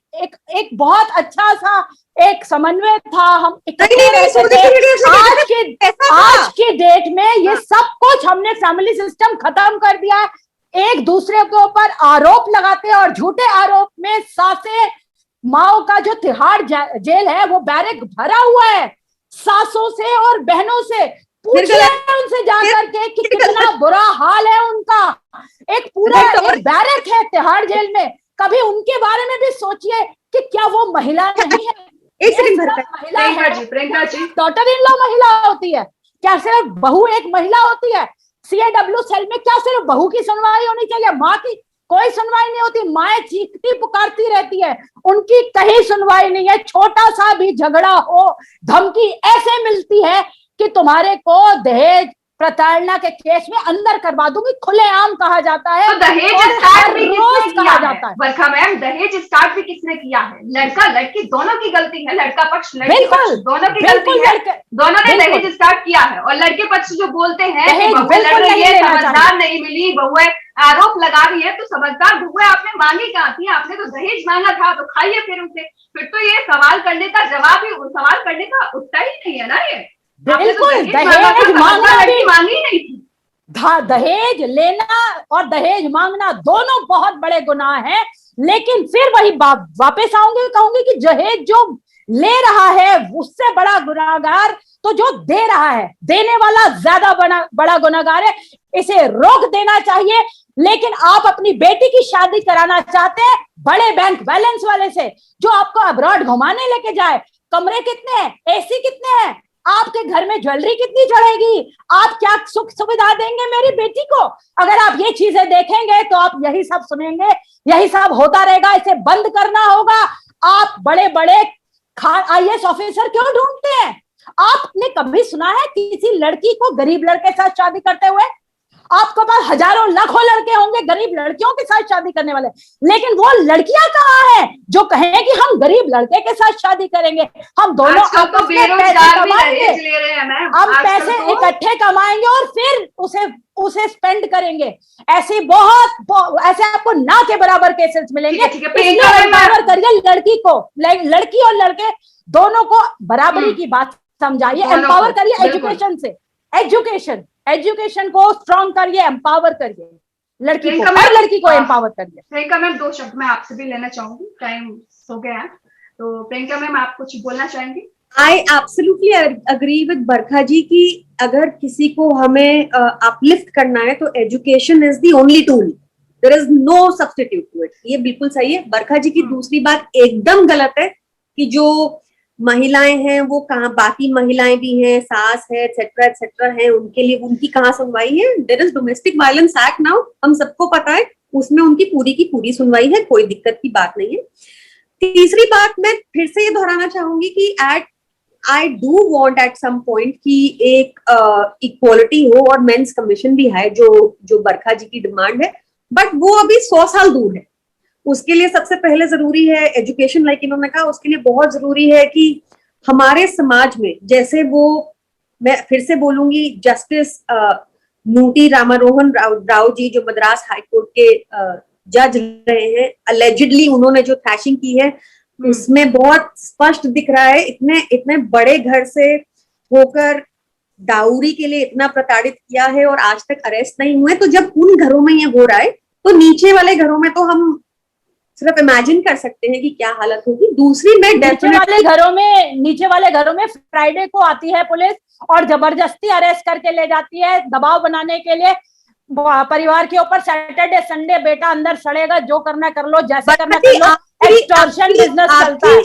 एक बहुत अच्छा सा एक समन्वय था, हम इकट्ठे रहते थे। आज के डेट में ये सब कुछ हमने फैमिली सिस्टम खत्म कर दिया। एक दूसरे के ऊपर आरोप लगाते हैं, और झूठे आरोप में सासे माओ का जो तिहाड़ जेल है वो बैरक भरा हुआ है सासों से और बहनों से। पूछिए उनसे जाकर के कि कितना बुरा हाल है उनका। एक पूरा एक बैरक है तिहाड़ जेल में। कभी उनके बारे में भी सोचिए कि क्या वो महिला नहीं है? महिला है, Priyanka ji, daughter in law महिला होती है क्या? सिर्फ बहू एक महिला होती है? CAW सेल में क्या सिर्फ बहू की सुनवाई होनी चाहिए? माँ की कोई सुनवाई नहीं होती? माएँ चीखती पुकारती रहती है, उनकी कहीं सुनवाई नहीं है। छोटा सा भी झगड़ा हो, धमकी ऐसे मिलती है कि तुम्हारे को दहेज प्रताड़ना के केस में अंदर करवा दूंगी, खुलेआम कहा जाता है। तो दहेज स्टार्ट भी किसने किया है? बरखा मैम, दहेज स्टार्ट भी किसने किया है? लड़का लड़की दोनों की गलती है, लड़का पक्ष लड़की पक्ष दोनों की गलती है, दोनों ने दहेज स्टार्ट किया है। और लड़के पक्ष जो बोलते हैं कि बहुएं लड़ रही है, समझदार नहीं मिली, बहुएं आरोप लगा रही है, तो समझदार बहुएं आपने मांगी कहाँ थी? आपने तो दहेज मांगा था, तो खाइए फिर उसे। फिर तो ये सवाल करने का जवाब ही, सवाल करने का उत्तर ही नहीं है ना ये। बिल्कुल, दहेज मांगना भी मांगी नहीं थी। दहेज लेना और दहेज मांगना दोनों बहुत बड़े गुनाह हैं। लेकिन फिर वही वापस आऊंगी, कहूंगी कि दहेज जो ले रहा है उससे बड़ा गुनाहगार तो जो दे रहा है, देने वाला ज्यादा बड़ा गुनाहगार है। इसे रोक देना चाहिए। लेकिन आप अपनी बेटी की शादी कराना चाहते हैं बड़े बैंक बैलेंस वाले से, जो आपको अब्रॉड घुमाने लेके जाए। कमरे कितने हैं, AC कितने हैं, आपके घर में ज्वेलरी कितनी चढ़ेगी, आप क्या सुख सुविधा देंगे मेरी बेटी को? अगर आप ये चीजें देखेंगे तो आप यही सब सुनेंगे, यही सब होता रहेगा। इसे बंद करना होगा। आप बड़े बड़े IAS ऑफिसर क्यों ढूंढते हैं? आपने कभी सुना है किसी लड़की को गरीब लड़के के साथ शादी करते हुए? आपके पास हजारों लाखों लड़के होंगे गरीब लड़कियों के साथ शादी करने वाले, लेकिन वो लड़कियां कहाँ हैं जो कहें कि हम गरीब लड़के के साथ शादी करेंगे? हम दोनों आपस में पैसे कमाएंगे, हम पैसे इकट्ठे कमाएंगे और फिर उसे स्पेंड करेंगे। ऐसे बहुत ऐसे आपको ना के बराबर केसेस मिलेंगे। एम्पावर करिए लड़की को, लड़की और लड़के दोनों को बराबरी की बात समझाइए। एम्पावर करिए एजुकेशन से, एजुकेशन को स्ट्रॉन्ग करिए, एम्पावर करिए लड़की को, हर लड़की को एम्पावर करिए। प्रियंका मैम, 2 शब्द मैं आपसे भी लेना चाहूंगी, टाइम हो गया है। तो प्रियंका मैम, आप कुछ बोलना चाहेंगे? I absolutely agree with Barkha ji की अगर किसी को हमें अपलिफ्ट करना है तो education is the only tool, there is no substitute to it. ये बिल्कुल सही है। बरखा जी की दूसरी बात एकदम गलत है कि जो महिलाएं हैं वो कहाँ, बाकी महिलाएं भी हैं, सास है एक्सेट्रा हैं, उनके लिए उनकी कहाँ सुनवाई है? There is domestic violence act now, हम सबको पता है, उसमें उनकी पूरी की पूरी सुनवाई है, कोई दिक्कत की बात नहीं है। तीसरी बात मैं फिर से ये दोहराना चाहूंगी कि I do want at some point कि एक इक्वालिटी हो और मेंस कमीशन भी है, जो बरखा जी की डिमांड है, बट वो अभी 100 साल दूर है। उसके लिए सबसे पहले जरूरी है एजुकेशन, लाइक इन्होंने कहा, उसके लिए बहुत जरूरी है कि हमारे समाज में, जैसे वो, मैं फिर से बोलूंगी, जस्टिस नूटी रामारोहन राव जी जो मद्रास हाईकोर्ट के जज रहे हैं, अलेजिडली उन्होंने जो थ्रैशिंग की है उसमें बहुत स्पष्ट दिख रहा है, इतने बड़े घर से होकर डाउरी के लिए इतना प्रताड़ित किया है और आज तक अरेस्ट नहीं हुए। तो जब उन घरों में ये हो रहा है तो नीचे वाले घरों में तो हम सिर्फ इमेजिन कर सकते हैं कि क्या हालत होगी। दूसरी में नीचे वाले घरों में फ्राइडे को आती है पुलिस और जबरदस्ती अरेस्ट करके ले जाती है, दबाव बनाने के लिए परिवार के ऊपर। सैटरडे संडे बेटा अंदर सड़ेगा, जो करना कर लो, जैसे करना कर लो, एक्सटॉर्शन बिजनेस चलता है।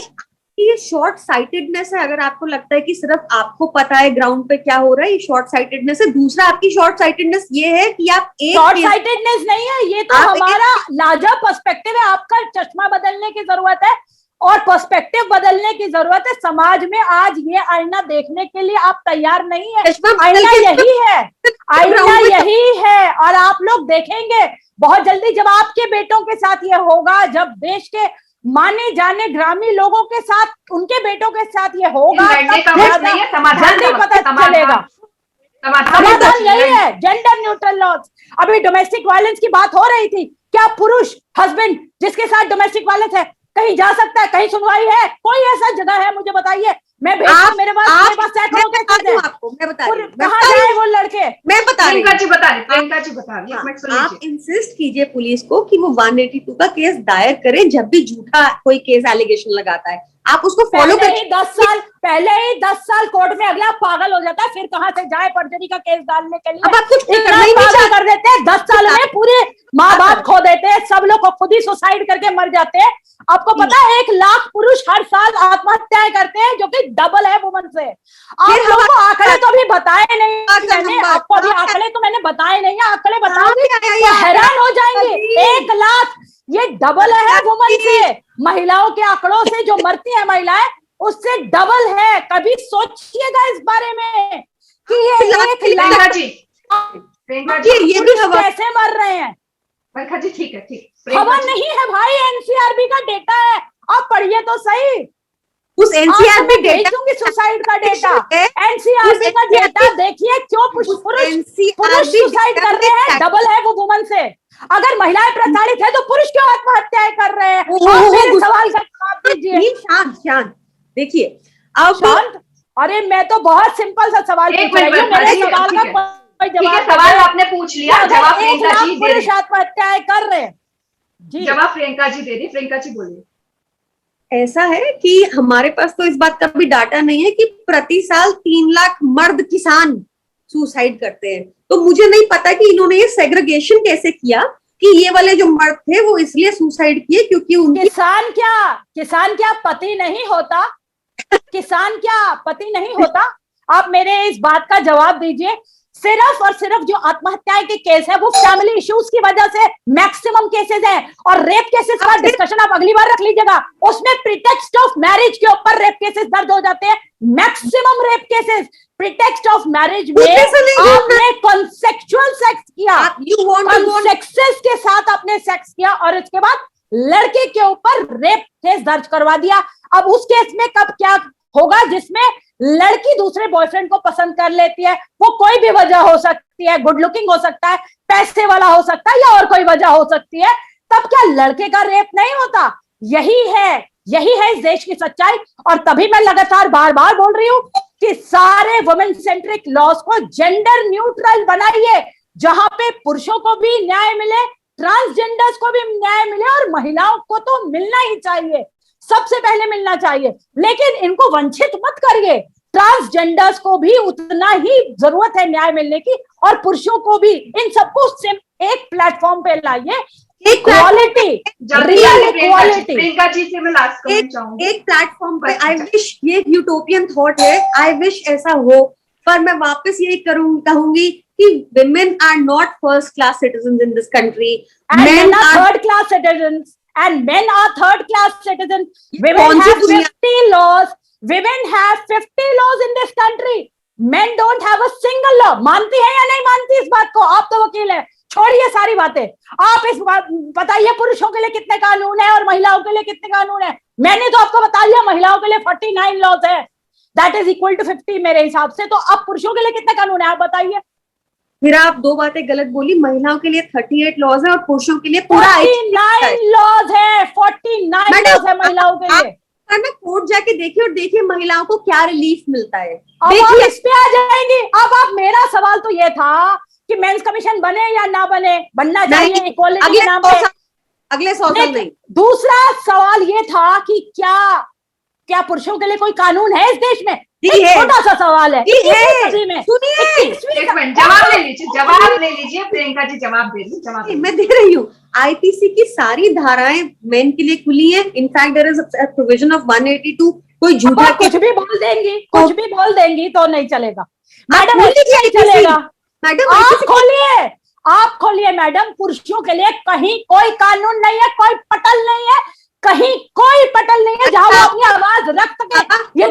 ये शॉर्ट साइटेडनेस है। अगर आपको लगता है कि सिर्फ आपको पता है ग्राउंड पे क्या हो रहा है, ये शॉर्ट साइटेडनेस है। दूसरा, आपकी शॉर्ट साइटेडनेस ये है कि आप एक शॉर्ट साइटेडनेस नहीं है, ये तो हमारा लार्जर पर्सपेक्टिव है। आपका चश्मा बदलने की जरूरत है और पर्सपेक्टिव बदलने की जरूरत है। समाज में आज ये आईना देखने के लिए आप तैयार नहीं है। आईना यही है, आईना यही है, और आप लोग देखेंगे बहुत जल्दी जब आपके बेटों के साथ ये होगा, जब देश के माने जाने ग्रामीण लोगों के साथ, उनके बेटों के साथ ये होगा, जल्दी पता चलेगा। समाधान यही है, जेंडर न्यूट्रल लॉज। अभी डोमेस्टिक वायलेंस की बात हो रही थी, क्या पुरुष हस्बैंड जिसके साथ डोमेस्टिक वायलेंस है कहीं जा सकता है? कहीं सुनवाई है? कोई ऐसा जगह है? मुझे बताइए। मैं मेरे पास सैकड़ों केसेस हैं। आपको मैं बता रही हूँ, कहाँ जाए वो लड़के? मैं बता रही हूँ, प्रियंका जी बता रही। आप इंसिस्ट कीजिए पुलिस को कि वो 182 का केस दायर करे जब भी झूठा कोई केस एलिगेशन लगाता है। आप उसको फॉलो करिए। 10 साल कोर्ट में, अगला पागल हो जाता है, फिर कहाँ से जाए पर्जरी का केस डालने के लिए? अब आप कुछ इतना पागल कर देते हैं। 10 साल में पूरे माँ बाप खो देते हैं, सब लोग को खुद ही सुसाइड करके मर जाते हैं। आपको पता है 1 लाख पुरुष हर साल आत्महत्याएं करते हैं, जो कि डबल है वुमन से। आप लोगों को आंकड़े तो अभी बताए नहीं मैंने, आपको अभी आंकड़े तो मैंने बताए नहीं है। आंकड़े बताऊंगी तो हैरान हो जाएंगे। 1 लाख, ये डबल है वुमन से। महिलाओं के आंकड़ों से जो मरती है महिलाएं, उससे डबल है। कभी सोचिएगा इस बारे में कि ये 1 लाख ये भी कैसे मर रहे हैं। बरखा जी ठीक है, ठीक, खबर नहीं है भाई, एनसीआरबी का डेटा है, आप पढ़िए तो सही। उस एनसीआरबी डेटा, सुसाइड का डेटा, एनसीआरबी का डेटा देखिए, क्यों पुरुष सुसाइड कर रहे हैं, डबल है वो वुमन से। अगर महिलाएं प्रताड़ित है तो पुरुष क्यों आत्महत्याएं कर रहे हैं? मेरे सवाल का जवाब दीजिए। शांत देखिए, अब शांत। अरे मैं तो बहुत सिंपल सा सवाल पूछ रही हूँ, मेरे सवाल का कोई जवाब। सवाल आपने पूछ लिया, जवाब प्रियंका जी दे रही। पुरुष आत्महत्याएं कर रहे हैं, जवाब प्रियंका जी दे रही। प्रियंका जी बोलिए। ऐसा है कि हमारे पास तो इस बात का भी डाटा नहीं है कि प्रति साल 3 लाख मर्द किसान सुसाइड करते हैं। तो मुझे नहीं पता कि इन्होंने ये सेग्रीगेशन कैसे किया कि ये वाले जो मर्द थे वो इसलिए सुसाइड किए क्योंकि उनकी किसान क्या पति नहीं होता? किसान क्या पति नहीं होता? आप मेरे इस बात का जवाब दीजिए। सिर्फ और सिर्फ जो आत्महत्याएं के केस है वो फैमिली इश्यूज की वजह से मैक्सिमम केसेस हैं, और रेप केसेस का डिस्कशन आप अगली बार रख लीजिएगा। उसमें प्रिटेक्स्ट ऑफ मैरिज के ऊपर रेप केसेस दर्ज हो जाते हैं, maximum rape cases pretext of marriage में। आपने कॉन्सेक्सुअल सेक्स किया, कॉन्सेक्सेस के साथ आपने सेक्स किया और इसके बाद लड़के के ऊपर रेप केस दर्ज करवा दिया। अब उस केस में कब क्या होगा, जिसमें लड़की दूसरे बॉयफ्रेंड को पसंद कर लेती है, वो कोई भी वजह हो सकती है, गुड लुकिंग हो सकता है, पैसे वाला हो सकता है, या और कोई वजह हो सकती है, तब क्या लड़के का रेप नहीं होता? यही है इस देश की सच्चाई। और तभी मैं लगातार बार बार बोल रही हूं कि सारे वुमेन सेंट्रिक लॉज को जेंडर न्यूट्रल बनाइए, जहां पे पुरुषों को भी न्याय मिले, ट्रांसजेंडर्स को भी न्याय मिले, और महिलाओं को तो मिलना ही चाहिए। सबसे पहले मिलना चाहिए। लेकिन इनको वंचित मत करिए, ट्रांसजेंडर्स को भी उतना ही जरूरत है न्याय मिलने की, और पुरुषों को भी। इन सबको एक प्लेटफॉर्म पे लाइए, equality, real equality. Priyanka ji से मैं लास्ट कमेंट चाहूंगी। एक प्लेटफॉर्म पे, आई विश, ये यूटोपियन थॉट है, आई विश ऐसा हो, पर मैं वापस यही कहूंगी कि women are not first class citizens in this country. Men are third class citizens, and men are third class citizens. Women have 50 laws. Women have 50 laws in this country. Men don't have a single law. मानती है या नहीं मानती इस बात को? आप तो वकील है, छोड़िए सारी बातें। आप इस बात बताइए, पुरुषों के लिए कितने कानून है और महिलाओं के लिए कितने कानून है? मैंने तो आपको बता दिया, महिलाओं के लिए 49 लॉज है, दैट इज इक्वल टू 50 मेरे हिसाब से। तो अब पुरुषों के लिए कितने कानून है, आप बताइए। फिर आप दो बातें गलत बोली, महिलाओं के लिए 38 लॉज है और पुरुषों के लिए पूरा 49 लॉज है, 49 लॉज है महिलाओं के लिए। मैं कोर्ट जाके देखिए और देखिए महिलाओं को क्या रिलीफ मिलता है। अब आप इस पे आ जाएंगे। अब मेरा सवाल तो ये था कि मेंस कमीशन बने या ना बने, बनना चाहिए इक्वालिटी के नाम पे। अगले 100 साल नहीं। दूसरा सवाल ये था कि क्या पुरुषों के लिए कोई कानून है इस देश में? छोटा सा सवाल है। जवाब ले लीजिए प्रियंका जी, जवाब दे लीजिए। जवाब मैं दे रही हूँ। आईपीसी की सारी धाराएं मेन के लिए खुली है। In fact there is a provision of 182। कोई झूठा कुछ भी बोल देंगी, कुछ भी बोल देंगी तो नहीं चलेगा मैडम, नहीं चलेगा मैडम। आप खोलिए मैडम, पुरुषों के लिए कहीं कोई कानून नहीं है, कोई पटल नहीं है, कहीं कोई पटल नहीं है जहां वो अपनी आवाज रख सके। ये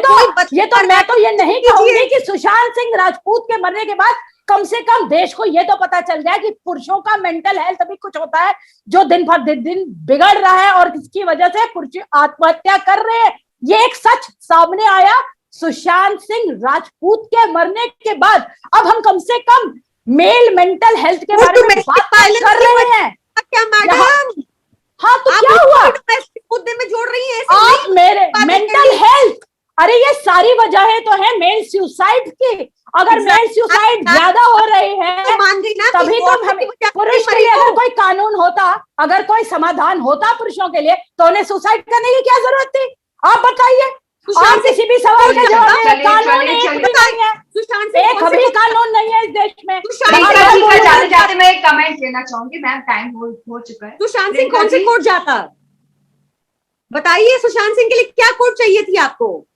तो मैं तो ये नहीं कहूंगी कि सुशांत सिंह राजपूत के मरने के बाद कम से कम देश को ये तो पता चल जाए कि पुरुषों का मेंटल हेल्थ भी कुछ होता है जो दिन भर दिन बिगड़ रहा है और इसकी वजह से पुरुष आत्महत्या कर रहे हैं। ये एक सच सामने आया सुशांत सिंह राजपूत के मरने के बाद। अब हम कम से कम मेल मेंटल हेल्थ के बारे में बात कर रहे हैं क्या मैडम? हाँ तो क्या हुआ? मुद्दे में जोड़ रही है आप मेरे मेंटल हेल्थ, अरे ये सारी वजहें तो है मेल सुसाइड की। अगर मेल सुसाइड ज्यादा हो रही है तभी तो हमें पुरुष के लिए अगर कोई कानून होता, अगर कोई समाधान होता पुरुषों के लिए तो उन्हें सुसाइड करने की क्या जरूरत थी? आप बताइए। आप किसी भी सवाल का जवाब कानून एक भी नहीं है, एक भी कानून नहीं है इस देश में। जाते जाते मैं एक कमेंट लेना चाहूंगी मैम, टाइम हो चुका है। सुशांत सिंह कौन से कोर्ट जाता बताइए? सुशांत सिंह के लिए क्या कोर्ट चाहिए थी आपको?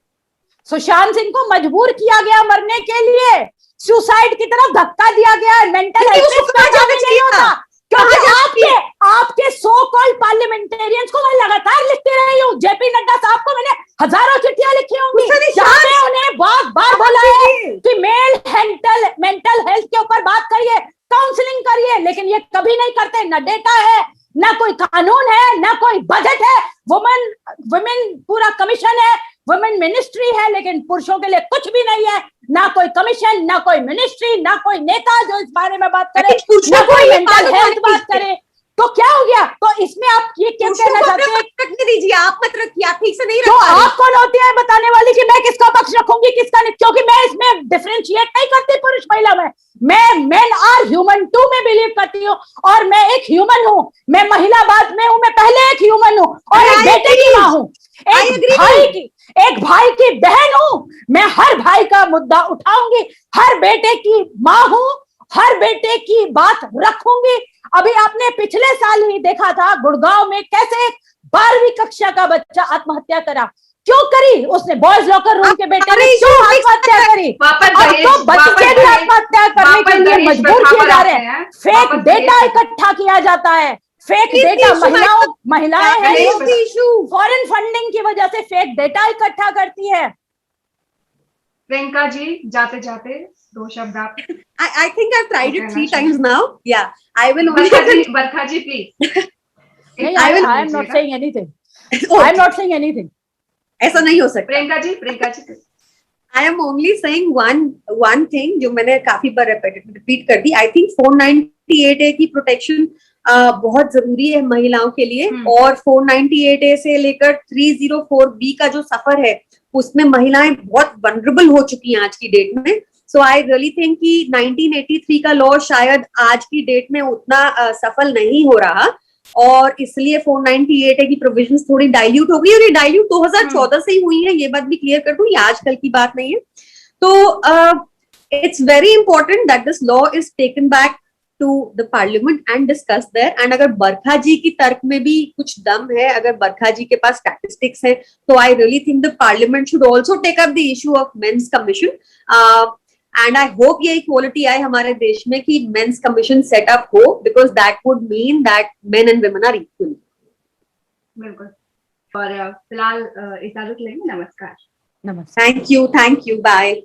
सुशांत सिंह को मजबूर किया गया मरने के लिए, सुसाइड की तरफ धक्का दिया गया। मेंटल हेल्थ चाहिए होता क्योंकि आपके सो कॉल्ड पार्लियामेंटेरियंस को मैं लगातार लिखती रही हूँ। जेपी नड्डा साहब को मैंने हजारों चिट्ठियां लिखी होंगी जहां पे उन्हें बहुत बार बोला है कि मेंटल हेल्थ के ऊपर बात करिए, काउंसलिंग करिए, लेकिन ये कभी नहीं करते। न डेटा है, ना कोई कानून है, ना कोई बजट है। वुमेन पूरा कमीशन है, वुमेन मिनिस्ट्री है, लेकिन पुरुषों के लिए कुछ भी नहीं है। ना कोई कमीशन, ना कोई मिनिस्ट्री, ना कोई नेता जो इस बारे में बात करे, ना कोई मेंटल हेल्थ बात करे। तो क्या हो गया? तो इसमें आप ये क्या कहना चाहते हैं? रखने दीजिए, आप मत रखिए, आप ठीक से नहीं तो आप कौन होती है बताने वाली कि मैं किसका पक्ष रखूंगी किसका नहीं? क्योंकि मैं इसमें डिफरेंशिएट नहीं करती पुरुष महिला में। मैं मेन आर ह्यूमन टू में बिलीव करती हूँ और मैं एक ह्यूमन हूँ। मैं महिला बाद में हूँ, मैं पहले एक ह्यूमन हूँ और एक बेटे की माँ हूँ, एक भाई की बहन हूँ। मैं हर भाई का मुद्दा उठाऊंगी, हर बेटे की माँ हूँ, हर बेटे की बात रखूंगी। अभी आपने पिछले साल ही देखा था गुड़गांव में कैसे 12वीं कक्षा का बच्चा आत्महत्या करा। क्यों करी उसने? बॉयज लॉकर रूम के बेटे ने क्यों आत्महत्या करी? अब तो बच्चे भी आत्महत्या करने के लिए मजबूर किए जा रहे हैं। फेक डेटा इकट्ठा किया जाता है, फेक डेटा। महिलाएं हैं, फॉरेन फंडिंग की वजह से फेक डेटा इकट्ठा करती है। प्रियंका जी जाते जाते 2 शब्द आप। I think I've tried it 3 times now. Yeah, I will only. Barkha ji please. I am not saying anything. I am not saying anything. ऐसा नहीं हो सकता। Priyanka ji I am only saying one thing जो मैंने काफी बार रिपीट कर दी। I think 498A की protection बहुत जरूरी है महिलाओं के लिए, और 498A से लेकर 304B का जो सफर है उसमें महिलाएं बहुत वनरेबल हो चुकी हैं आज की डेट में। सो आई रियली थिंक कि 1983 का लॉ शायद आज की डेट में उतना सफल नहीं हो रहा। और इसलिए 498 है कि प्रोविजंस थोड़ी डाइल्यूट हो गई, और ये डाइल्यूट 2014 से ही हुई है, ये बात भी क्लियर कर दूं, ये आजकल की बात नहीं है। तो it's very important that this law is taken back to the parliament and discuss there. And अगर बरखा जी की तर्क में भी कुछ दम है, अगर बरखा जी के पास स्टैटिस्टिक्स है, तो I really think the parliament should also take up the issue of men's commission. And I hope ये इक्वालिटी आए हमारे देश में कि मेंस कमीशन सेटअप हो, because that would mean that men and women are equal. बिल्कुल। और फिलहाल इजाजत लेंगे। नमस्कार। नमस्कार। Thank you, bye.